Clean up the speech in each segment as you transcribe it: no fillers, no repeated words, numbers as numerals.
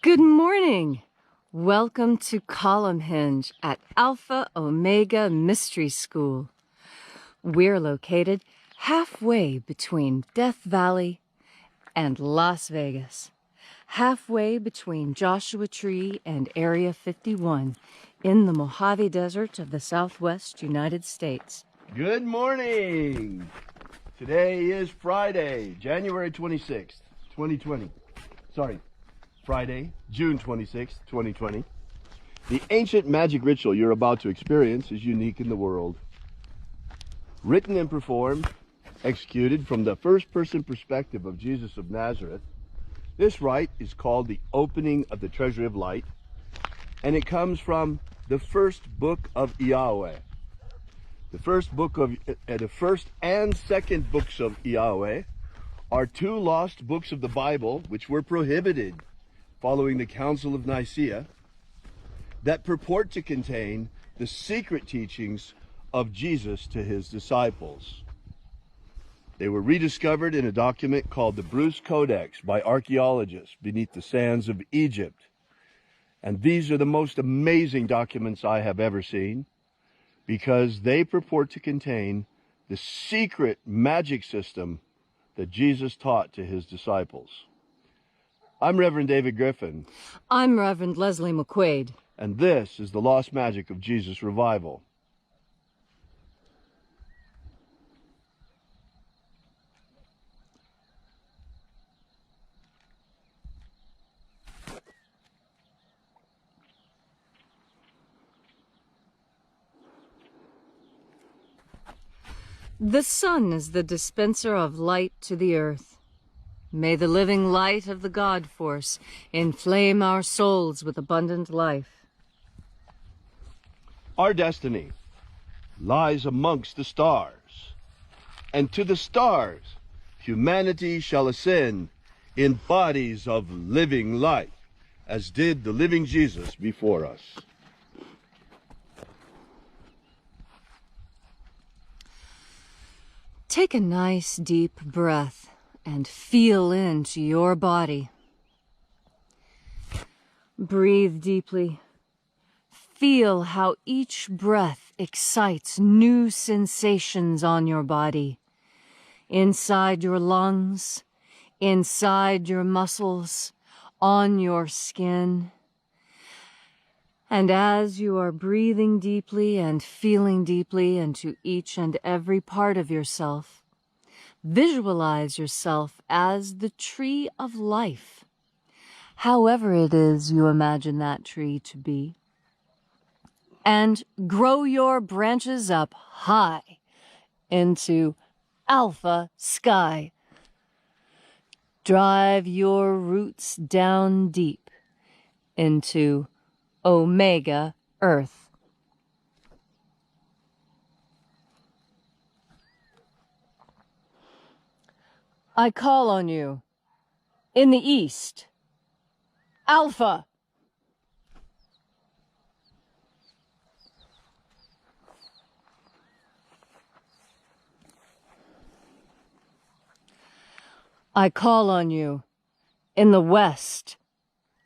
Good morning. Welcome to Column Hinge at Alpha Ωmega Mystery School. We're located halfway between Death Valley and Las Vegas, halfway between Joshua Tree and Area 51 in the Mojave Desert of the Southwest United States. Good morning. Today is Friday, January 26th, 2020. Friday, June 26th, 2020. The ancient magic ritual you're about to experience is unique in the world. Written and performed, executed from the first-person perspective of Jesus of Nazareth, this rite is called the opening of the treasury of light, and it comes from the first book of Yahweh. The first and second books of Yahweh are two lost books of the Bible which were prohibited following the Council of Nicaea, that purport to contain the secret teachings of Jesus to his disciples. They were rediscovered in a document called the Bruce Codex by archaeologists beneath the sands of Egypt. And these are the most amazing documents I have ever seen, because they purport to contain the secret magic system that Jesus taught to his disciples. I'm Reverend David Griffin. I'm Reverend Leslie McQuade. And this is the Lost Magic of Jesus Revival. The sun is the dispenser of light to the earth. May the living light of the God Force inflame our souls with abundant life. Our destiny lies amongst the stars, and to the stars humanity shall ascend in bodies of living light, as did the living Jesus before us. Take a nice deep breath and feel into your body. Breathe deeply. Feel how each breath excites new sensations on your body. Inside your lungs, inside your muscles, on your skin. And as you are breathing deeply and feeling deeply into each and every part of yourself, visualize yourself as the tree of life, however it is you imagine that tree to be. And grow your branches up high into Alpha sky. Drive your roots down deep into Omega Earth. I call on you in the east, Alpha. I call on you in the west,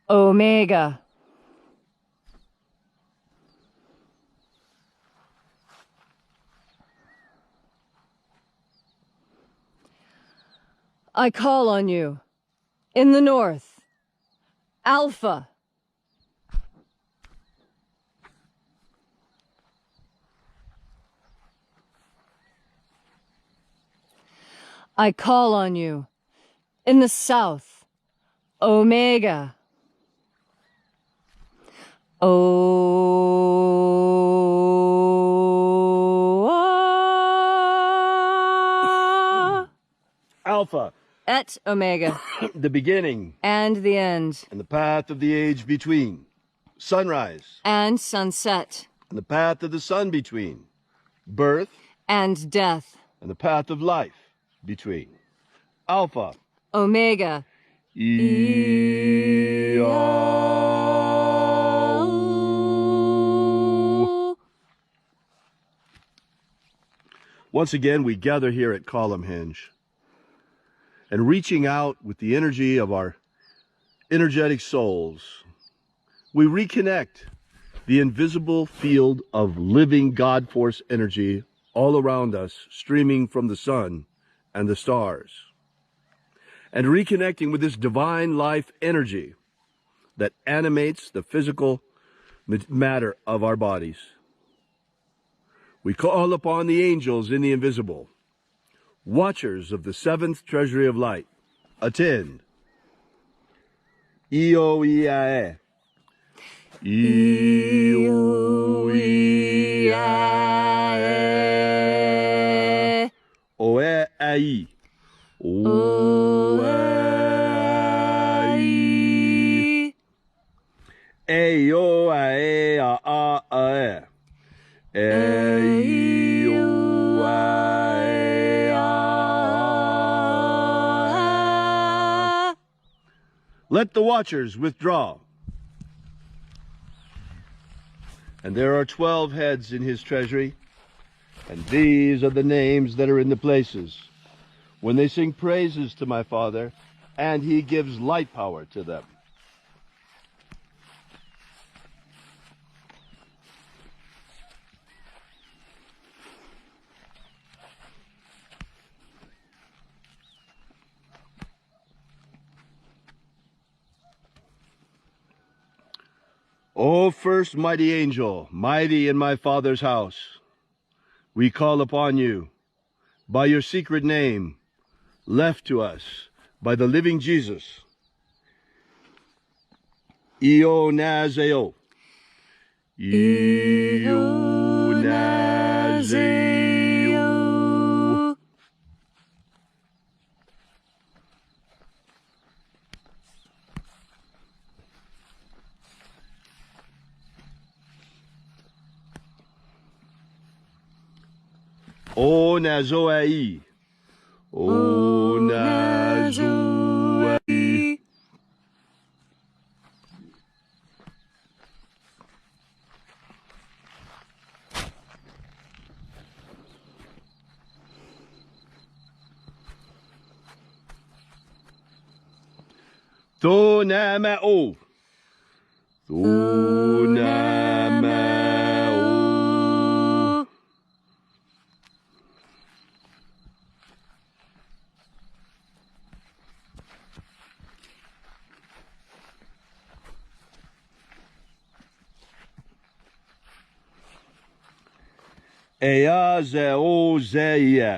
Omega. I call on you in the north, Alpha. I call on you in the south, Omega. Alpha. Et Omega. The beginning. And the end. And the path of the age between. Sunrise. And sunset. And the path of the sun between. Birth. And death. And the path of life between. Alpha. Omega. Once again, we gather here at Column Hinge, and reaching out with the energy of our energetic souls, we reconnect the invisible field of living God force energy all around us, streaming from the sun and the stars, and reconnecting with this divine life energy that animates the physical matter of our bodies. We call upon the angels in the invisible, watchers of the seventh treasury of light. Attend. Io-Iae. Io-Iae. Oe-Ai. Oe-Ai. E-O-A-E-A-A-E. E-O-A-E-A. Let the watchers withdraw. And there are 12 heads in his treasury, and these are the names that are in the places when they sing praises to my Father, and he gives light power to them. O first mighty angel, mighty in my Father's house, we call upon you by your secret name, left to us by the living Jesus. Io-Nazeo. Io-Nazeo. O-Nazoai. O-Nazoai. To-Namao. To-Namao. Ea-Zeo-Zeia.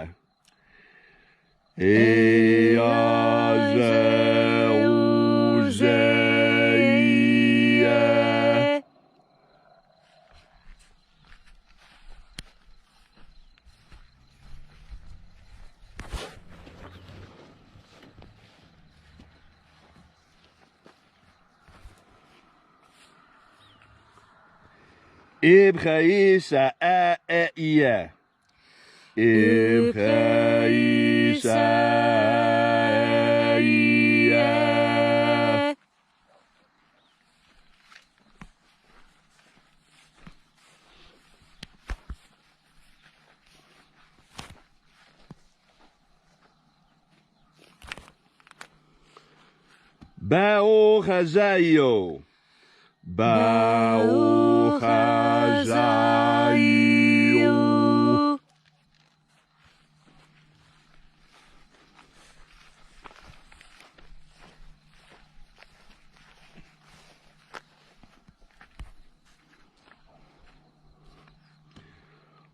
Ea-Zeo-Zeia. Ibchaisa-A-E-Ia. Ibchaisa-A-Ia. Bao-Chazaio. Bao-Chazaio.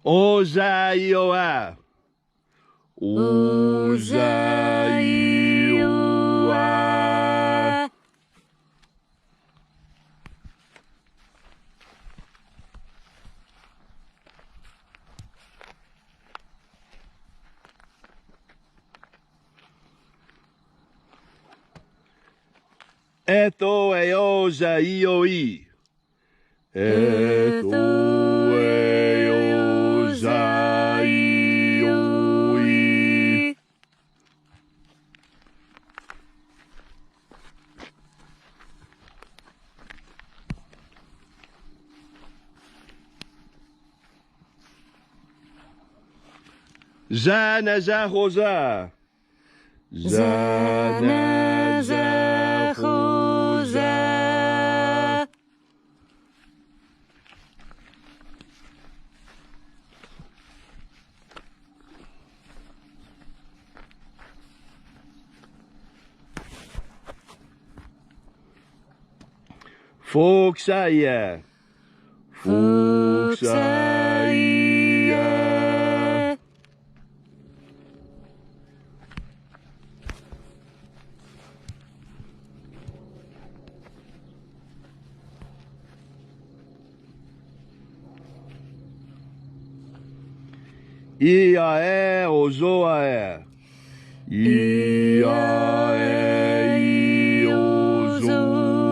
Ozaioa. Ozaioa. Etho-Eozaio-I. Etho-Eozaio-I. Zanazahoza. Zanazahoza. Fuxaya. Fuxaya. Iae ozoae. Iae ozoae.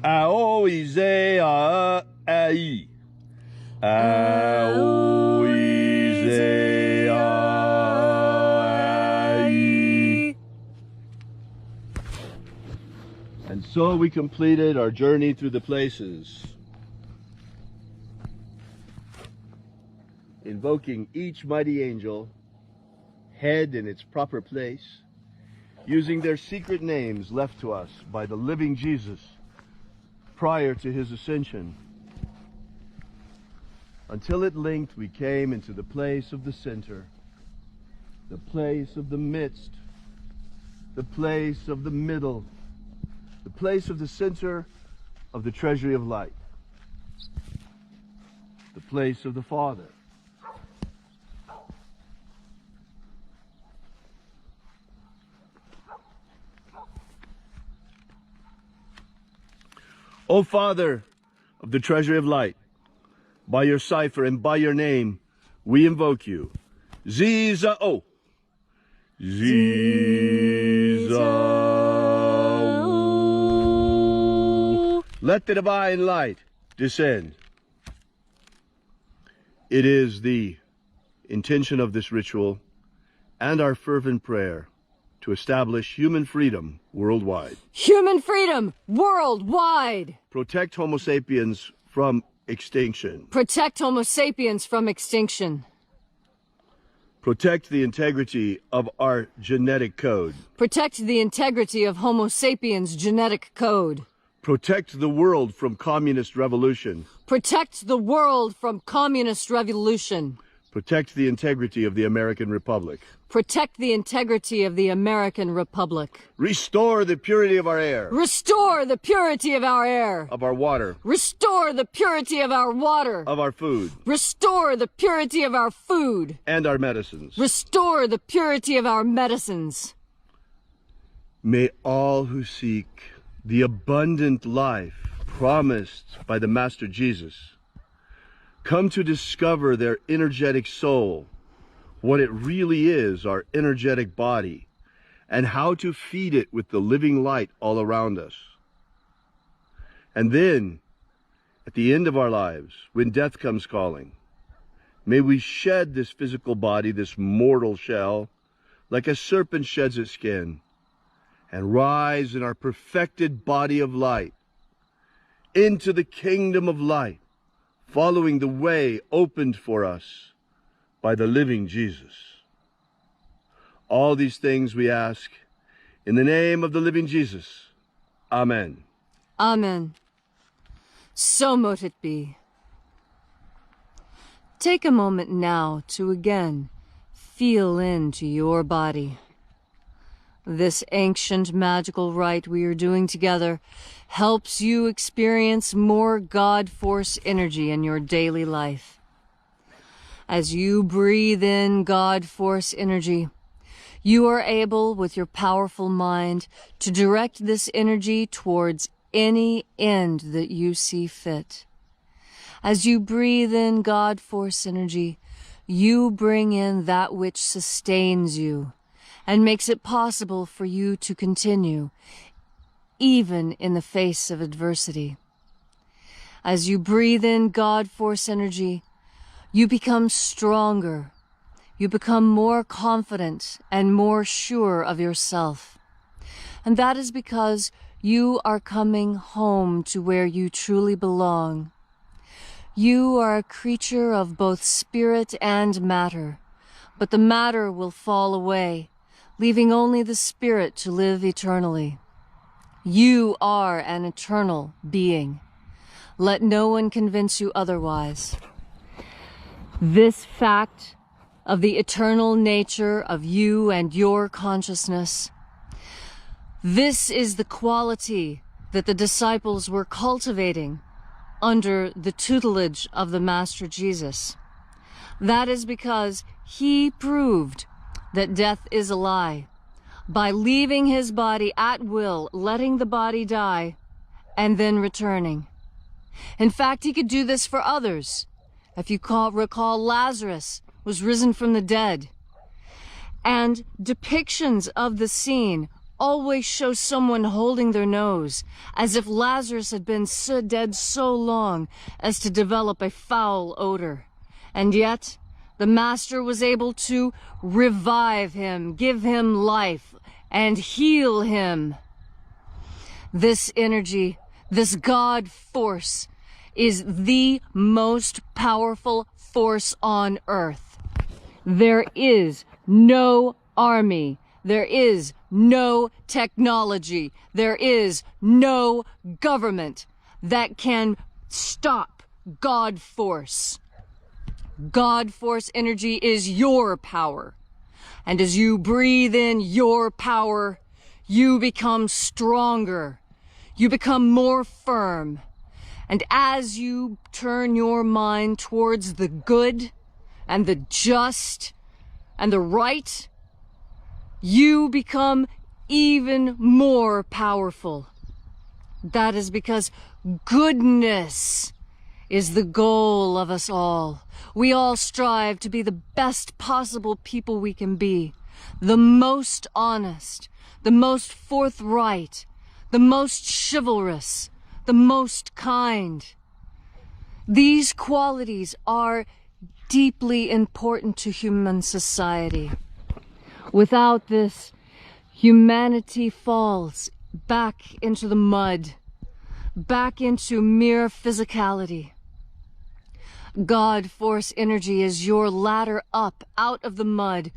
Ao ize a ai. Ao ize a ai. And so we completed our journey through the places, invoking each mighty angel, head in its proper place, using their secret names left to us by the living Jesus prior to his ascension. Until at length we came into the place of the center, the place of the midst, the place of the middle, the place of the center of the treasury of light, the place of the Father. O Father of the treasury of light, by your cipher and by your name, we invoke you. Ziza-o. Ziza-o. Let the divine light descend. It is the intention of this ritual and our fervent prayer to establish human freedom worldwide. Human freedom worldwide! Protect Homo sapiens from extinction. Protect Homo sapiens from extinction. Protect the integrity of our genetic code. Protect the integrity of Homo sapiens' genetic code. Protect the world from communist revolution. Protect the world from communist revolution. Protect the integrity of the American Republic. Protect the integrity of the American Republic. Restore the purity of our air. Restore the purity of our air. Of our water. Restore the purity of our water. Of our food. Restore the purity of our food. And our medicines. Restore the purity of our medicines. May all who seek the abundant life promised by the Master Jesus come to discover their energetic soul, what it really is, our energetic body, and how to feed it with the living light all around us. And then, at the end of our lives, when death comes calling, may we shed this physical body, this mortal shell, like a serpent sheds its skin, and rise in our perfected body of light into the kingdom of light, following the way opened for us by the living Jesus. All these things we ask in the name of the living Jesus. Amen. Amen. So mote it be. Take a moment now to again feel into your body. This ancient magical rite we are doing together helps you experience more God Force energy in your daily life. As you breathe in God Force energy, you are able, with your powerful mind, to direct this energy towards any end that you see fit. As you breathe in God Force energy, you bring in that which sustains you and makes it possible for you to continue, even in the face of adversity. As you breathe in God Force energy, you become stronger. You become more confident and more sure of yourself. And that is because you are coming home to where you truly belong. You are a creature of both spirit and matter, but the matter will fall away, leaving only the spirit to live eternally. You are an eternal being. Let no one convince you otherwise. This fact of the eternal nature of you and your consciousness, this is the quality that the disciples were cultivating under the tutelage of the Master Jesus. That is because he proved that death is a lie by leaving his body at will, letting the body die, and then returning. In fact, he could do this for others. If you recall, Lazarus was risen from the dead. And depictions of the scene always show someone holding their nose, as if Lazarus had been so dead so long as to develop a foul odor. And yet, the Master was able to revive him, give him life, and heal him. This energy, this God force, is the most powerful force on earth. There is no army. There is no technology. There is no government that can stop God force. God force energy is your power. And as you breathe in your power, you become stronger. You become more firm. And as you turn your mind towards the good and the just and the right, you become even more powerful. That is because goodness is the goal of us all. We all strive to be the best possible people we can be, the most honest, the most forthright, the most chivalrous, the most kind. These qualities are deeply important to human society. Without this, humanity falls back into the mud, back into mere physicality. God force energy is your ladder up out of the mud,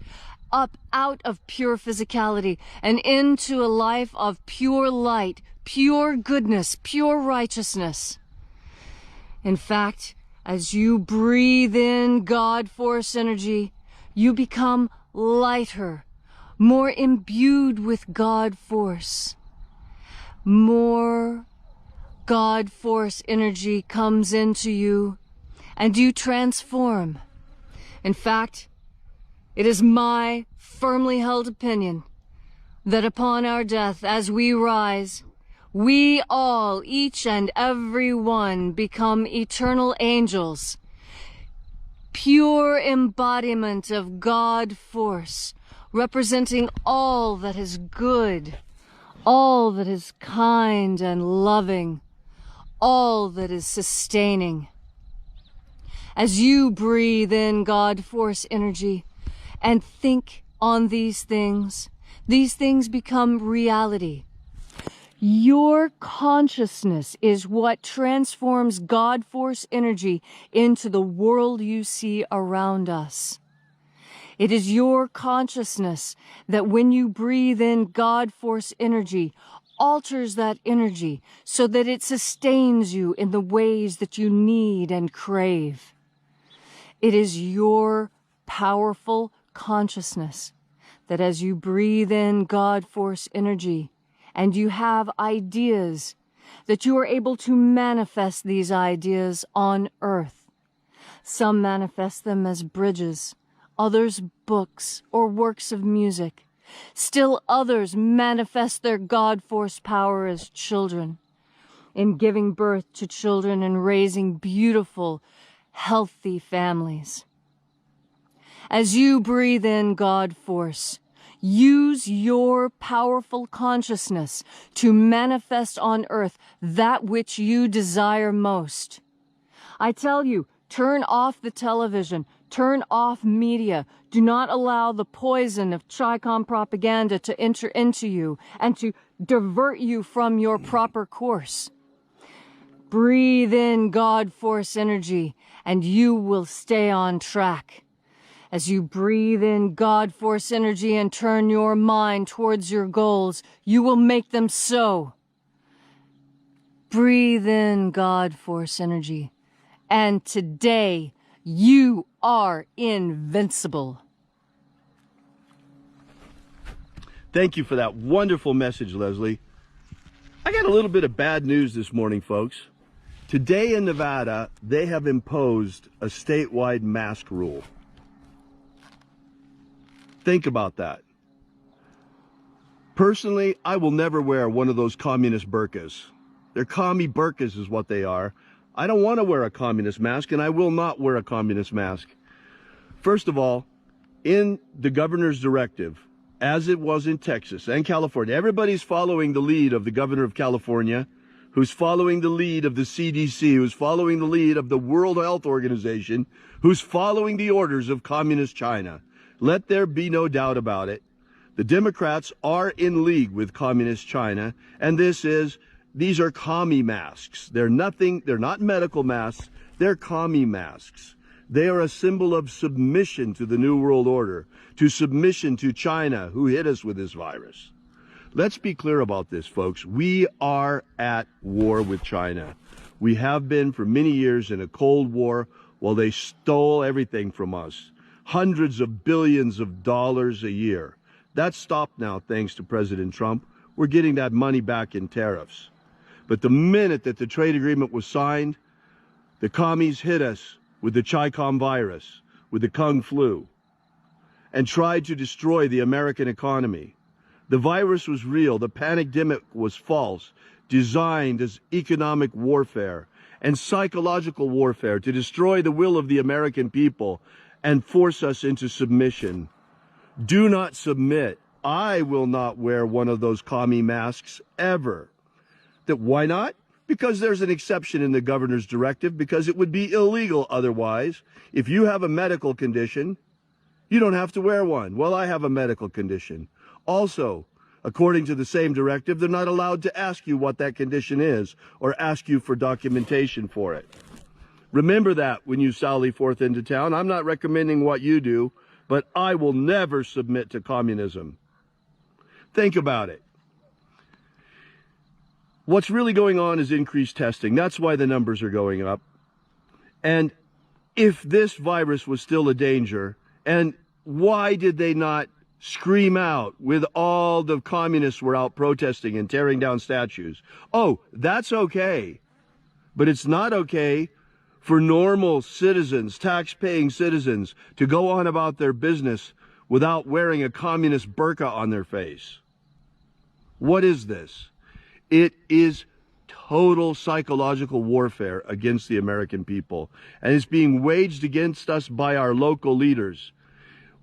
up out of pure physicality and into a life of pure light, pure goodness, pure righteousness. In fact, as you breathe in God force energy, you become lighter, more imbued with God force. More God force energy comes into you and you transform. In fact, it is my firmly held opinion that upon our death, as we rise, we all, each and every one, become eternal angels, pure embodiment of God force, representing all that is good, all that is kind and loving, all that is sustaining. As you breathe in God force energy and think on these things become reality. Your consciousness is what transforms God force energy into the world you see around us. It is your consciousness that when you breathe in God force energy, alters that energy so that it sustains you in the ways that you need and crave. It is your powerful consciousness that as you breathe in God force energy and you have ideas, that you are able to manifest these ideas on earth. Some manifest them as bridges, others books or works of music. Still others manifest their God force power as children, in giving birth to children and raising beautiful, healthy families. As you breathe in God force, use your powerful consciousness to manifest on earth that which you desire most. I tell you, turn off the television, turn off media. Do not allow the poison of Chi-Com propaganda to enter into you and to divert you from your proper course. Breathe in God force energy and you will stay on track. As you breathe in God force energy and turn your mind towards your goals, you will make them so. Breathe in God Force energy. And today, you are invincible. Thank you for that wonderful message, Leslie. I got a little bit of bad news this morning, folks. Today in Nevada, they have imposed a statewide mask rule. Think about that. Personally, I will never wear one of those communist burqas. They're commie burqas is what they are. I don't want to wear a communist mask, and I will not wear a communist mask. First of all, in the governor's directive, as it was in Texas and California, everybody's following the lead of the governor of California, who's following the lead of the CDC, who's following the lead of the World Health Organization, who's following the orders of Communist China. Let there be no doubt about it. The Democrats are in league with Communist China, and these are commie masks. They're not medical masks, they're commie masks. They are a symbol of submission to the New World Order, to submission to China, who hit us with this virus. Let's be clear about this, folks. We are at war with China. We have been for many years in a Cold War while they stole everything from us. Hundreds of billions of dollars a year. That's stopped now thanks to President Trump. We're getting that money back in tariffs. But the minute that the trade agreement was signed, the commies hit us with the Chi-Com virus, with the Kung flu, and tried to destroy the American economy. The virus was real. The pandemic was false, designed as economic warfare and psychological warfare to destroy the will of the American people and force us into submission. Do not submit. I will not wear one of those commie masks ever. Why not? Because there's an exception in the governor's directive, because it would be illegal otherwise. If you have a medical condition, you don't have to wear one. Well, I have a medical condition. Also, according to the same directive, they're not allowed to ask you what that condition is or ask you for documentation for it. Remember that when you sally forth into town. I'm not recommending what you do, but I will never submit to communism. Think about it. What's really going on is increased testing. That's why the numbers are going up. And if this virus was still a danger, and why did they not scream out with all the communists were out protesting and tearing down statues? Oh, that's okay. But it's not okay for normal citizens, tax-paying citizens, to go on about their business without wearing a communist burqa on their face. What is this? It is total psychological warfare against the American people, and it's being waged against us by our local leaders.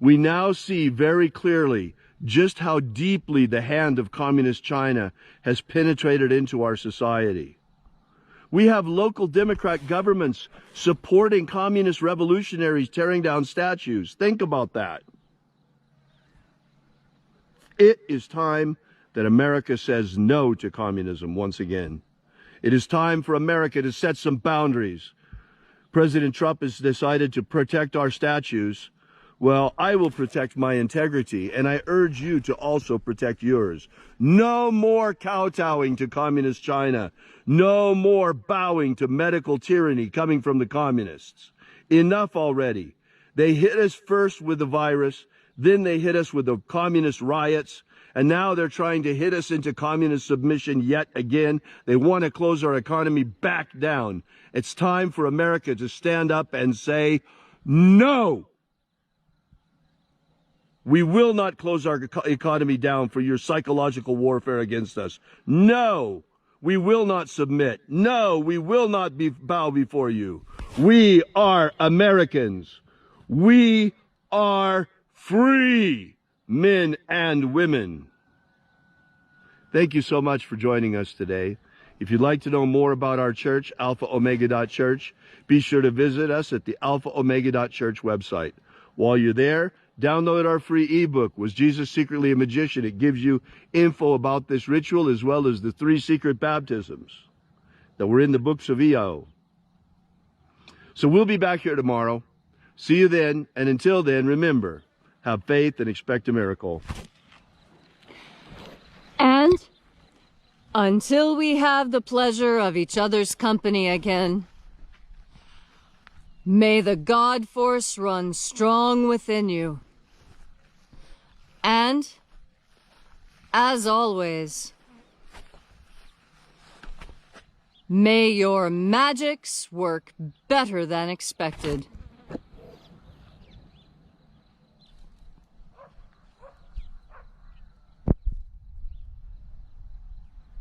We now see very clearly just how deeply the hand of Communist China has penetrated into our society. We have local Democrat governments supporting communist revolutionaries tearing down statues. Think about that. It is time that America says no to communism once again. It is time for America to set some boundaries. President Trump has decided to protect our statues. Well, I will protect my integrity, and I urge you to also protect yours. No more kowtowing to Communist China. No more bowing to medical tyranny coming from the communists. Enough already. They hit us first with the virus, then they hit us with the communist riots, and now they're trying to hit us into communist submission yet again. They want to close our economy back down. It's time for America to stand up and say, no! We will not close our economy down for your psychological warfare against us. No! We will not submit. No, we will not bow before you. We are Americans. We are free, men and women. Thank you so much for joining us today. If you'd like to know more about our church, alphaomega.church, be sure to visit us at the alphaomega.church website. While you're there, download our free ebook, Was Jesus Secretly a Magician? It gives you info about this ritual as well as the 3 secret baptisms that were in the books of EO. So we'll be back here tomorrow. See you then, and until then, remember, have faith and expect a miracle. And Until we have the pleasure of each other's company again, may the God Force run strong within you. And, as always, may your magics work better than expected.